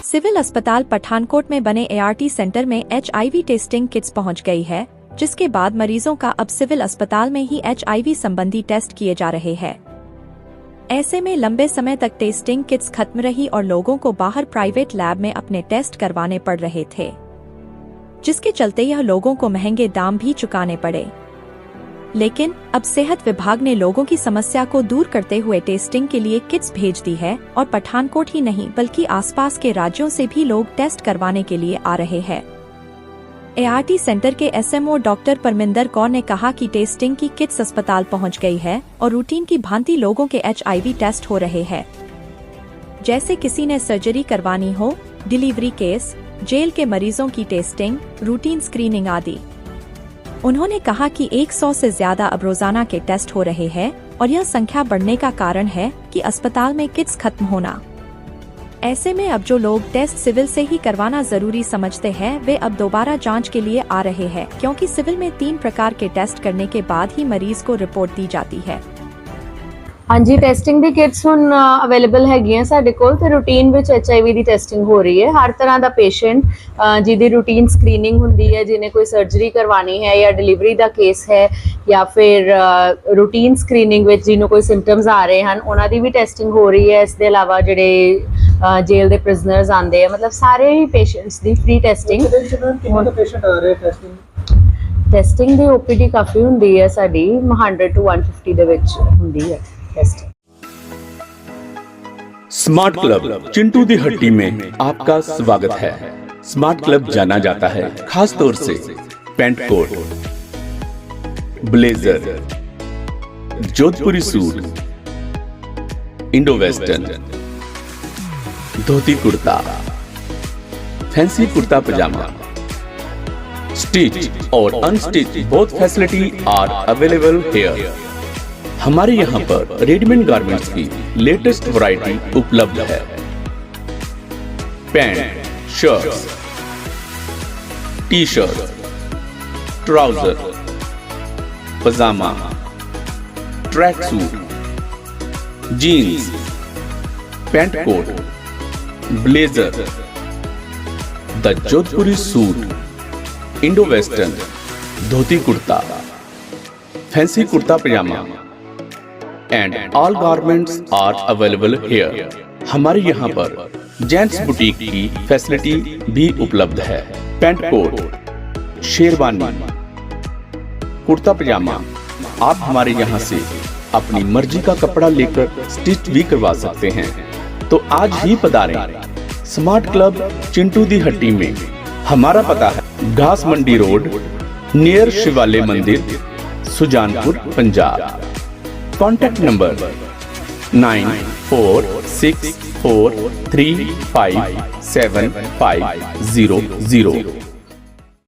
Civil अस्पताल पठानकोट में बने ART सेंटर में HIV टेस्टिंग किट्स पहुंच गई है, जिसके बाद मरीजों का अब सिविल अस्पताल में ही HIV संबंधी टेस्ट किए जा रहे हैं। ऐसे में लंबे समय तक टेस्टिंग किट्स खत्म रही और लोगों को बाहर प्राइवेट लैब में अपने टेस्ट करवाने पड़ रहे थे, जिसके चलते यह लोगों को महंगे दाम भी चुकाने पड़े। लेकिन अब सेहत विभाग ने लोगों की समस्या को दूर करते हुए टेस्टिंग के लिए किट्स भेज दी है और पठानकोट ही नहीं बल्कि आसपास के राज्यों से भी लोग टेस्ट करवाने के लिए आ रहे हैं। ART सेंटर के SMO डॉक्टर परमिंदर कौर ने कहा कि टेस्टिंग की किट्स अस्पताल पहुंच गई है और रूटीन की भांति लोगों के HIV टेस्ट हो रहे हैं, जैसे किसी ने सर्जरी करवानी हो, डिलीवरी केस, जेल के मरीजों की टेस्टिंग, रूटीन स्क्रीनिंग आदि। उन्होंने कहा कि 100 से ज्यादा अब रोजाना के टेस्ट हो रहे हैं और यह संख्या बढ़ने का कारण है कि अस्पताल में किट्स खत्म होना। ऐसे में अब जो लोग टेस्ट सिविल से ही करवाना जरूरी समझते हैं, वे अब दोबारा जांच के लिए आ रहे हैं, क्योंकि सिविल में 3 प्रकार के टेस्ट करने के बाद ही मरीज को रिपोर्ट दी जाती है। हाँ जी, टेस्टिंग दी किट्स हुण अवेलेबल हैगियां साडे कोल ते रूटीन विच HIV दी टेस्टिंग हो रही है। हर तरह दा पेशेंट जिहदी रूटीन स्क्रीनिंग हुंदी है, जिन्हें कोई सर्जरी करवानी है या डिलीवरी दा केस है या फिर रूटीन स्क्रीनिंग विच जिन्हों कोई सिम्पटम्स आ रहे हैं उन्हां दी भी टेस्टिंग हो रही है। इस दे अलावा जिहड़े जेल दे प्रिजनर्स आंदे हैं, मतलब सारे ही पेशेंट्स दी फ्री टेस्टिंग टेस्टिंग दी OPD काफ़ी हुंदी है साडी 100 to 150 दे विच हुंदी है। स्मार्ट क्लब चिंटू दी हट्टी में आपका स्वागत है। स्मार्ट क्लब जाना जाता है खास तौर से pant coat, blazer, Jodhpuri suit, Indo western, dhoti kurta, fancy kurta pyjama, stitch और unstitch both facility are available here. हमारे यहाँ पर रेडीमेड गारमेंट्स की लेटेस्ट वैरायटी उपलब्ध है। Pant, shirts, t-shirt, trouser, pyjama, track suit, jeans, pant coat, blazer, the Jodhpuri suit, Indo western, dhoti kurta, fancy kurta pyjama and all garments are available here. हमारे यहाँ पर gents boutique की फैसिलिटी भी उपलब्ध है। पैंट कोट, शेरवानी, कुर्ता पजामा आप हमारे यहाँ से अपनी मर्जी का कपड़ा लेकर स्टिच भी करवा सकते हैं। तो आज ही पधारें स्मार्ट क्लब चिंटू दी हट्टी में। हमारा पता है घास मंडी रोड नियर शिवालय मंदिर, सुजानपुर, पंजाब। Contact number 9464357500।